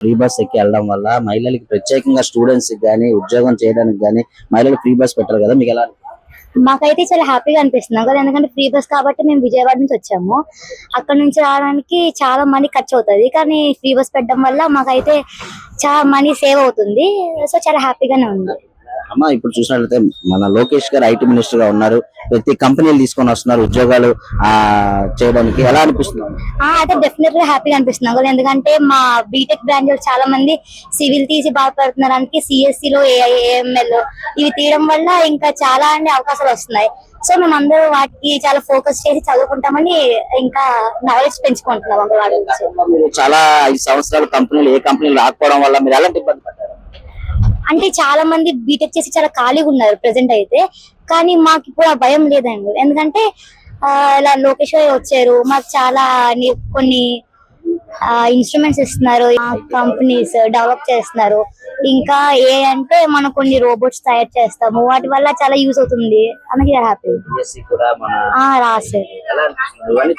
Free bus ఎక్కి వెళ్ళడం వల్ల మహిళలకి ప్రత్యేకంగా స్టూడెంట్స్ గానీ ఉద్యోగం చేయడానికి గానీ మహిళలు ఫ్రీ బస్ పెట్టారు కదా, మీకు ఎలా? మాకైతే చాలా హ్యాపీగా అనిపిస్తున్నాం కదా, ఎందుకంటే ఫ్రీ బస్ కాబట్టి మేము విజయవాడ నుంచి వచ్చాము. అక్కడ నుంచి రావడానికి చాలా మనీ ఖర్చు అవుతుంది, కానీ ఫ్రీ బస్ పెట్టడం వల్ల మాకైతే చాలా మనీ సేవ్ అవుతుంది. సో చాలా హ్యాపీగానే ఉంది. అమ్మా, ఇప్పుడు చూసినట్లయితే మన లోకేష్ గారు ఐటీ మినిస్టర్ గా ఉన్నారు. ప్రతి కంపెనీలు తీసుకొని వస్తున్నారు ఉద్యోగాలు చేయడానికి. ఎలా అనిపిస్తుంది? అయితే డెఫినెట్ గా హ్యాపీగా అనిపిస్తున్నాం కదా, ఎందుకంటే మా బీటెక్ బ్రాంచ్ చాలా మంది సివిల్ తీసి బాధపడుతున్నారు. సిఎస్సి లో ఏఐఏఎంఎల్ ఇవి తీయడం వల్ల ఇంకా చాలా అవకాశాలు వస్తున్నాయి. సో మేము అందరూ వాటికి చాలా ఫోకస్ చేసి చదువుకుంటామని ఇంకా నాలెడ్జ్ పెంచుకుంటున్నాం. వాటి గురించి చాలా 5 సంవత్సరాలు కంపెనీలు ఏ కంపెనీలు రాకపోవడం వల్ల మీరు ఎలాంటి ఇబ్బంది పడ్డారు? అంటే చాలా మంది బీటెక్ చేసి చాలా ఖాళీగా ఉన్నారు ప్రెసెంట్ అయితే, కానీ మాకు ఇప్పుడు ఆ భయం లేదండి. ఎందుకంటే ఇలా లోకేష్ వచ్చారు, మాకు చాలా కొన్ని ఇన్స్ట్రుమెంట్స్ ఇస్తున్నారు, కంపెనీస్ డెవలప్ చేస్తున్నారు. ఇంకా అంటే మనం కొన్ని రోబోట్స్ తయారు చేస్తాము, వాటి వల్ల చాలా యూజ్ అవుతుంది. అందుకే హ్యాపీ. రాశారు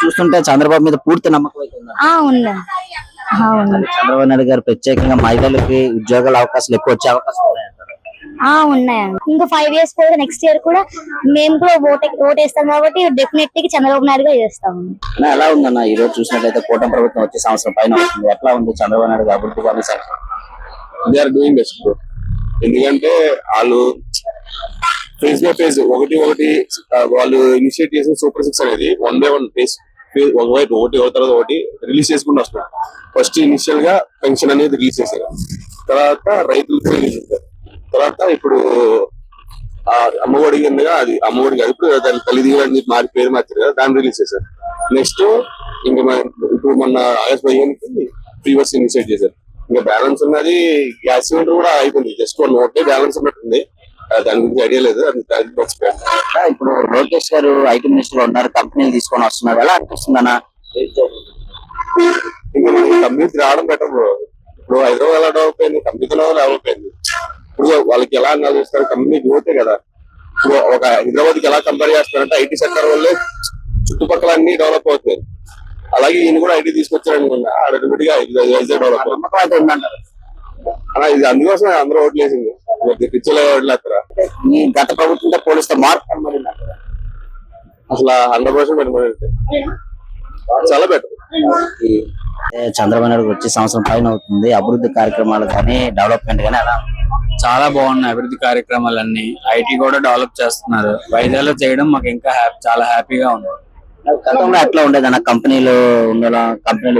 చూస్తుంటే చంద్రబాబు మీద పూర్తి నమ్మకం ఉందా? చంద్రబాబు నాయుడు గారు ప్రత్యేకంగా మహిళలకి ఉద్యోగాల అవకాశాలు ఎక్కువ వచ్చే అవకాశం ఉన్నాయండి. ఇంకా 5 years కూడా నెక్స్ట్ ఇయర్ కూడా మేము కూడా ఓటేస్తాం కాబట్టి డెఫినెట్లీ చంద్రబాబు నాయుడు గారు చేస్తాము. ఎలా ఉందన్న ఈ రోజు చూసినట్లయితే కూటమి ప్రభుత్వం వచ్చే సంవత్సరం పైన అవుతుంది, ఎట్లా ఉంది చంద్రబాబు నాయుడు గారు అభివృద్ధి కానీ? They are doing best. ఎందుకంటే వాళ్ళు ఫేజ్ బై ఫేజ్ ఒకటి వాళ్ళు ఇనిషియేట్ చేసిన సూపర్ 6 అనేది 1 by 1 ఫేజ్ ఒకటి తర్వాత ఒకటి రిలీజ్ చేసుకుంటూ వస్తున్నారు. ఫస్ట్ ఇనిషియల్ గా పెన్షన్ అనేది రిలీజ్ చేశారు, తర్వాత రైతులకు రిలీజ్ చేశారు, తర్వాత ఇప్పుడు అమ్మఒడి కిందగా అది అమ్మఒడి కాదు, ఇప్పుడు దాని తల్లిదండ్రులు మారి పేరు మార్చారు కదా, దాన్ని రిలీజ్ చేశారు. నెక్స్ట్ ఇంకా ఇప్పుడు మొన్న ఆగస్ట్ 15కి ఫ్రీ బస్ ఇనిషియేట్ చేశారు. ఇంకా బ్యాలెన్స్ ఉన్నది గ్యాస్ సిలిండర్ కూడా అయిపోయింది, జస్ట్ 1 note బ్యాలెన్స్ ఉన్నట్టుంది. దాని గురించి ఐడియా లేదు. ఇప్పుడు లోకేష్ గారు ఐటీ మినిస్టర్ గా ఉన్నారు, కంపెనీలు తీసుకొని వస్తున్నారు, ఎలా అనిపిస్తుంది అన్న? కంపెనీకి రావడం బెటర్. ఇప్పుడు హైదరాబాద్ ఎలా డెవలప్ అయింది, కంపెనీతో డెవలప్ అయింది. ఇప్పుడు వాళ్ళకి ఎలా ఆలోచిస్తారు, కంపెనీ గ్రోతే కదా. ఇప్పుడు ఒక హైదరాబాద్ కి ఎలా కంపేర్ చేస్తారంటే ఐటీ సెక్టర్ వల్లే చుట్టుపక్కల అన్ని డెవలప్ అవుతాయి. అలాగే ఈయన కూడా ఐటీ తీసుకొచ్చారు అనుకున్నా, ఆటోమేటిక్ గా వైజాగ్ డెవలప్ అలా. ఇది అందుకోసమే అందరూ ఓట్లు వేసింది. పిచ్చలే ఓట్లు వేస్తారా? ఈ గత ప్రభుత్వంతో పోలిస్తే మార్పు అసలు 100% చాలా బెటర్. చంద్రబాబు నాయుడు వచ్చే సంవత్సరం పైన అవుతుంది, అభివృద్ధి కార్యక్రమాలు కానీ డెవలప్మెంట్ కానీ ఎలా? చాలా బాగున్నాయి అభివృద్ధి కార్యక్రమాలన్నీ. ఐటీ కూడా డెవలప్ చేస్తున్నారు. వైజాగ్ లో చేయడం మాకు ఇంకా చాలా హ్యాపీగా ఉంది. గతంలో ఎట్లా ఉండేది అన్న? కంపెనీలు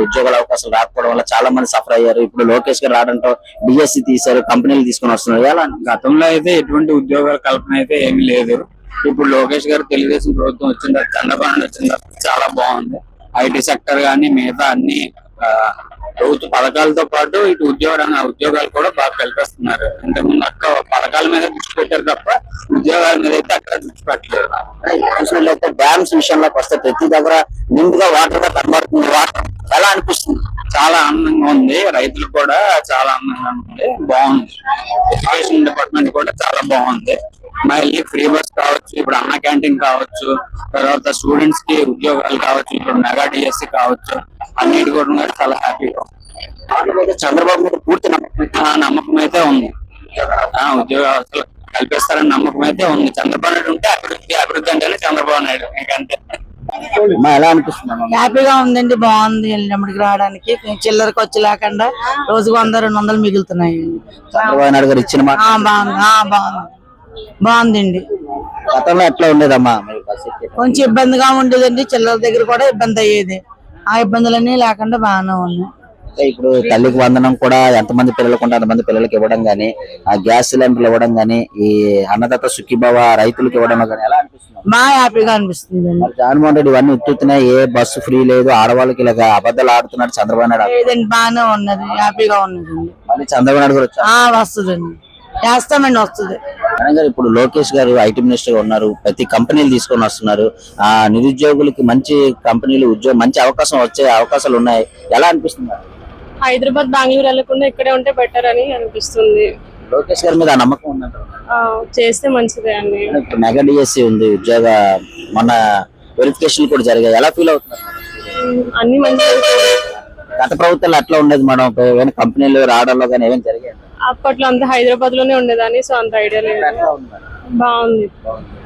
ఉద్యోగాల అవకాశాలు రాకపోవడం వల్ల చాలా మంది సఫర్ అయ్యారు. ఇప్పుడు లోకేష్ గారు రావడంతో డిఎస్సి తీశారు, కంపెనీలు తీసుకొని వస్తున్నారు. ఎలా? గతంలో అయితే ఎటువంటి ఉద్యోగాల కల్పన అయితే ఏమీ లేదు. ఇప్పుడు లోకేష్ గారు తెలుగుదేశం ప్రభుత్వం వచ్చిన తర్వాత, చంద్రబాబు వచ్చిన తర్వాత చాలా బాగుంది. ఐటీ సెక్టర్ గానీ మిగతా అన్ని ప్రభుత్వ పథకాలతో పాటు ఇటు ఉద్యోగాలు కూడా బాగా కల్పిస్తున్నారు. ఇంతకుముందు పథకాల మీద దృష్టి పెట్టారు తప్ప ఉద్యోగాల మీద అయితే అక్కడ దృష్టి పెట్టలేదు. చూసినట్లయితే డ్యామ్స్ విషయంలోకి వస్తే ప్రతి దగ్గర నిండుగా వాటర్ గా కనబడుతుంది. వాటర్ ఎలా అనిపిస్తుంది? చాలా ఆనందంగా ఉంది. రైతులు కూడా చాలా ఆనందంగా ఉంది. బాగుంది. ఎడ్యుకేషన్ డిపార్ట్మెంట్ కూడా చాలా బాగుంది. మళ్ళీ ఫ్రీ బస్ కావచ్చు, ఇప్పుడు అన్న క్యాంటీన్ కావచ్చు, తర్వాత స్టూడెంట్స్ కి ఉద్యోగాలు కావచ్చు, ఇప్పుడు మెగా డిఎస్సి కావచ్చు, అన్నిటి కూడా చాలా హ్యాపీగా ఉంది. చంద్రబాబు మీద పూర్తి నమ్మకం అయితే ఉంది. ఉద్యోగాలు కల్పిస్తారని నమ్మకం అయితే ఉంది. చంద్రబాబు నాయుడు ఉంటే అభివృద్ధి అంటేనే చంద్రబాబు నాయుడు, ఇంకంతే. ఎలా అనిపిస్తుంది? హ్యాపీగా ఉందండి, బాగుంది. వెళ్ళినప్పటికి రావడానికి చిల్లర ఖర్చు లేకుండా రోజుకు 100-200 మిగులుతున్నాయి. చంద్రబాబు నాయుడు గారు ఇచ్చిన బాగుందండి. గతంలో ఎట్లా ఉండేదమ్మా? కొంచెం ఇబ్బందిగా ఉండేదండి, చిల్లర దగ్గర కూడా ఇబ్బంది అయ్యేది. ఆ ఇబ్బందులన్నీ లేకుండా బాగానే ఉన్నాయి. ఇప్పుడు తల్లికి వందనం కూడా ఎంతమంది పిల్లలకు ఉంటే అంతమంది పిల్లలకి ఇవ్వడం గానీ, ఆ గ్యాస్ సిలిండర్లు ఇవ్వడం గానీ, ఈ అన్నదాత సుఖీభవ రైతులకు ఇవ్వడం గానీ ఎలా అనిపిస్తుంది? బాగా హ్యాపీగా అనిపిస్తుంది. జగన్మోహన్ రెడ్డి ఇవన్నీ ఉత్తున్నాయి, ఏ బస్సు ఫ్రీ లేదు, ఆడవాళ్ళకి ఇలాగ అబద్ధాలు ఆడుతున్నాడు చంద్రబాబు నాయుడు. లేదండి, బాగానే ఉన్నది, హ్యాపీగా ఉన్నదండి. మళ్ళీ చంద్రబాబు నాయుడు కూడా వస్తుందండి, చేస్తామండి, వస్తుంది. ఇప్పుడు లోకేష్ గారు ఐటీ మినిస్టర్ గా ఉన్నారు, ప్రతి కంపెనీలు తీసుకొని వస్తున్నారు. ఆ నిరుద్యోగులకి మంచి కంపెనీలు మంచి అవకాశాలు ఉన్నాయి. ఎలా అనిపిస్తుంది? హైదరాబాద్ బెంగళూరు వెళ్లకుండా ఇక్కడే ఉంటే బెటర్ అని అనిపిస్తుంది. లోకేష్ గారి మీద నమ్మకం ఉన్నట్టు చేస్తే మంచిదే అండి. మెగా డిఎస్సి ఉంది, ఉద్యోగ మన వెరిఫికేషన్ కూడా జరిగాయి. ఎలా ఫీల్ అవుతున్నారు? అన్ని మంచి గత ప్రభుత్వాలు అట్లా ఉండేది మేడం, ఏమైనా కంపెనీలు రావడంలో కానీ ఏమైనా జరిగాయి? అప్పట్లో అంతా హైదరాబాద్ లోనే ఉండేదాన్ని, సో అంత ఐడియా లేదు. బాగుంది.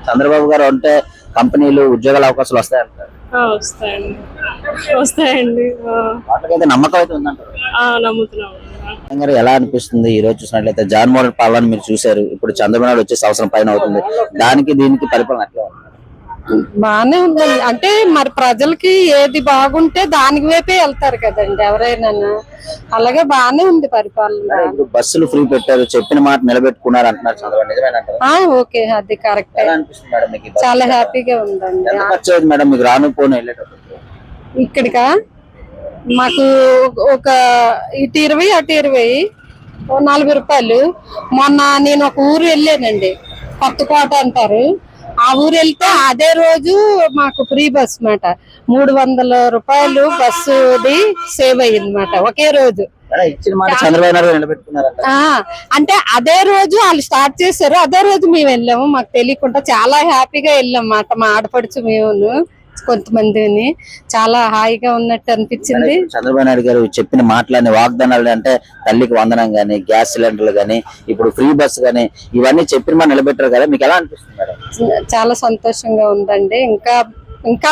చంద్రబాబు గారు అంటే కంపెనీలు ఉద్యోగాల అవకాశాలు వస్తాయంటారు. వస్తాయండి, వస్తాయండి. వాటికైతే నమ్మకం అయితే ఉందంటారు. నమ్ముతున్నాము. గారు ఎలా అనిపిస్తుంది ఈ రోజు చూసినట్లయితే జగన్మోహన్ పాలన మీరు చూశారు, ఇప్పుడు చంద్రబాబు నాయుడు వచ్చే సంవత్సరం పైన అవుతుంది, దానికి దీనికి పరిపాలన ఎట్లా ఉంది? బానే ఉందండి. అంటే మరి ప్రజలకి ఏది బాగుంటే దానికి వైపే వెళ్తారు కదండి ఎవరైనా. అలాగే బానే ఉంది పరిపాలన. ఇప్పుడు బస్సులు ఫ్రీ పెట్టారు, చెప్పిన మాట నిలబెట్టుకున్నారు అంటున్నారు చంద్రబాబు, నిజమేనంటారు? ఓకే, అది కరెక్ట్. ఎలా అనిపిస్తుంది మేడం మీకు ఈ బస్సు? చాలా హ్యాపీగా ఉందండి. ఎంత ఖర్చు అయింది మేడం మీకు రాను పోను వెళ్ళేటప్పుడు? ఇక్కడికా మాకు ఒక ఇటు 20 అటు 20 40 రూపాయలు. మొన్న నేను ఒక ఊరు వెళ్ళానండి, కొత్తకోట అంటారు, ఆ ఊరు వెళ్తే అదే రోజు మాకు ఫ్రీ బస్ మాట 300 రూపాయలు బస్సుది సేవ్ అయ్యింది మాట ఒకే రోజు. ఇచ్చిన మాట చంద్రబాబు నాయుడు నిలబెట్టుకున్నారంట. అంటే అదే రోజు వాళ్ళు స్టార్ట్ చేశారు, అదే రోజు మేము వెళ్ళాము, మాకు తెలియకుండా చాలా హ్యాపీగా వెళ్ళాం మాట. మా ఆడపడుచు మేము కొంతమందిని చాలా హాయిగా ఉన్నట్టు అనిపించింది. చంద్రబాబు నాయుడు గారు చెప్పిన మాటలని వాగ్దానాలు అంటే తల్లికి వందనం గానీ, గ్యాస్ సిలిండర్లు గానీ, ఇప్పుడు ఫ్రీ బస్ గానీ, ఇవన్నీ చెప్పిన మాట నిలబెట్టారు కదా, మీకు ఎలా అనిపిస్తుంది మేడం? చాలా సంతోషంగా ఉందండి. ఇంకా ఇంకా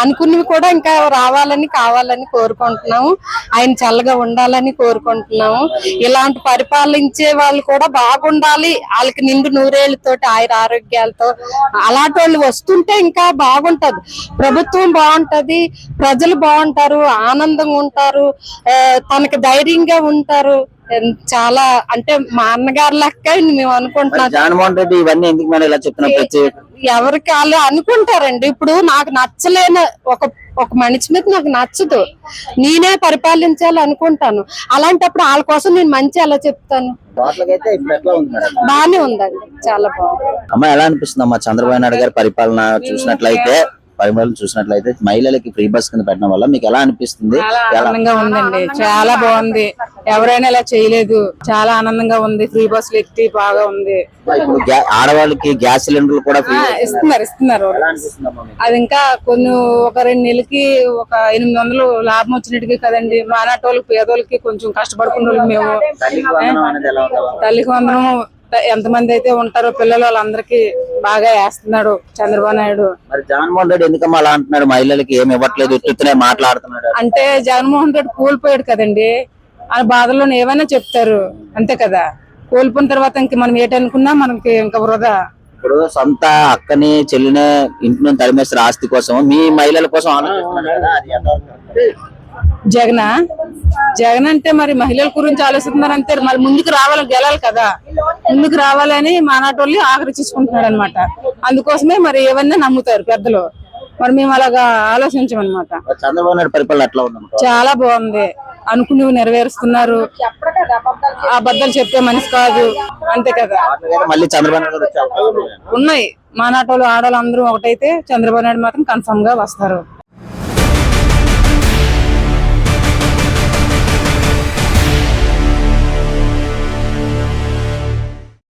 అనుకున్నవి కూడా ఇంకా రావాలని కావాలని కోరుకుంటున్నాము. ఆయన చల్లగా ఉండాలని కోరుకుంటున్నాము. ఇలాంటి పరిపాలించే వాళ్ళు కూడా బాగుండాలి, వాళ్ళకి నిండు నూరేళ్లతోటి ఆరోగ్యాలతో అలాంటి వాళ్ళు వస్తుంటే ఇంకా బాగుంటది. ప్రభుత్వం బాగుంటది, ప్రజలు బాగుంటారు, ఆనందంగా ఉంటారు, తనకి ధైర్యంగా ఉంటారు. చాలా అంటే మా అన్నగారు లెక్క మేము అనుకుంటున్నాం. జగన్మోహన్ రెడ్డి ఇవన్నీ ఎందుకు మేడం ఇలా చెప్తున్నా? ఎవరికి వాళ్ళు అనుకుంటారండి. ఇప్పుడు నాకు నచ్చలేని ఒక మనిషి మీద నాకు నచ్చదు, నేనే పరిపాలించాలి అనుకుంటాను. అలాంటప్పుడు వాళ్ళ కోసం నేను మంచి అలా చెప్తాను. బానే ఉందండి, చాలా బాగుంది. అమ్మ ఎలా అనిపిస్తుంది అమ్మా చంద్రబాబు నాయుడు గారి పరిపాలన చూసినట్లయితే మహిళలకి ఫ్రీ బస్ కింద పెట్టడం వల్ల మీకు ఎలా అనిపిస్తుంది? ఆనందంగా ఉందండి, చాలా బాగుంది. ఎవరైనా ఇలా చేయలేదు, చాలా ఆనందంగా ఉంది. ఫ్రీ బస్సులు ఎక్కి బాగా ఉంది. ఇప్పుడు ఆడవాళ్ళకి గ్యాస్ సిలిండర్లు కూడా ఫ్రీ ఇస్తున్నారు. అది ఇంకా కొన్ని ఒక 2 నెలలకి ఒక 800 లాభం వచ్చినట్టుగా కదండి. మానాటోళ్ళకి పేదోళ్ళకి కొంచెం కష్టపడుకున్న వాళ్ళు మేము. తల్లికి వందనం ఎంతమంది అయితే ఉంటారో పిల్లలు వాళ్ళందరికీ బాగా వేస్తున్నాడు చంద్రబాబు నాయుడు. మరి జగన్మోహన్ రెడ్డి ఎందుకమ్మా అలా అంటున్నాడు? మహిళలకి ఏమి ఇవ్వట్లేదు, ఉత్తునే మాట్లాడుతున్నాడు అంటే జగన్మోహన్ రెడ్డి కోల్పోయాడు కదండి, ఆ బాధల్లో ఏమైనా చెప్తారు అంతే కదా. కోల్పోయిన తర్వాత ఇంక మనం ఏటనుకున్నా మనకి ఇంకా వృధా. ఇప్పుడు సొంత అక్కని చెల్లిని ఇంటి నుంచి తరిమేస్తారు ఆస్తి కోసం, మీ మహిళల కోసం ఆలోచిస్తున్నాడు కదా, అది ఎంతవరకు? జగన్ అంటే మరి మహిళల గురించి ఆలోచిస్తున్నారు అంతే. మరి ముందుకు రావాలని గెలాలి కదా, ముందుకు రావాలని మానాటోళ్ళు ఆకర్షించుకుంటున్నాడు అనమాట. అందుకోసమే మరి ఏవన్నా నమ్ముతారు పెద్దలు, మరి మేము అలాగా ఆలోచించమన్నమాట. చంద్రబాబు నాయుడు పరిపాలన ఎట్లా ఉంది? చాలా బాగుంది, అనుకునేవి నెరవేరుస్తున్నారు. అబద్ధాలు చెప్తే మనిషి కాదు అంతే కదా. మళ్ళీ చంద్రబాబు నాయుడు ఉన్నాయి మానాటోళ్ళు ఆడవాళ్ళు అందరూ ఒకటైతే చంద్రబాబు నాయుడు మాత్రం కన్ఫర్మ్ గా వస్తారు.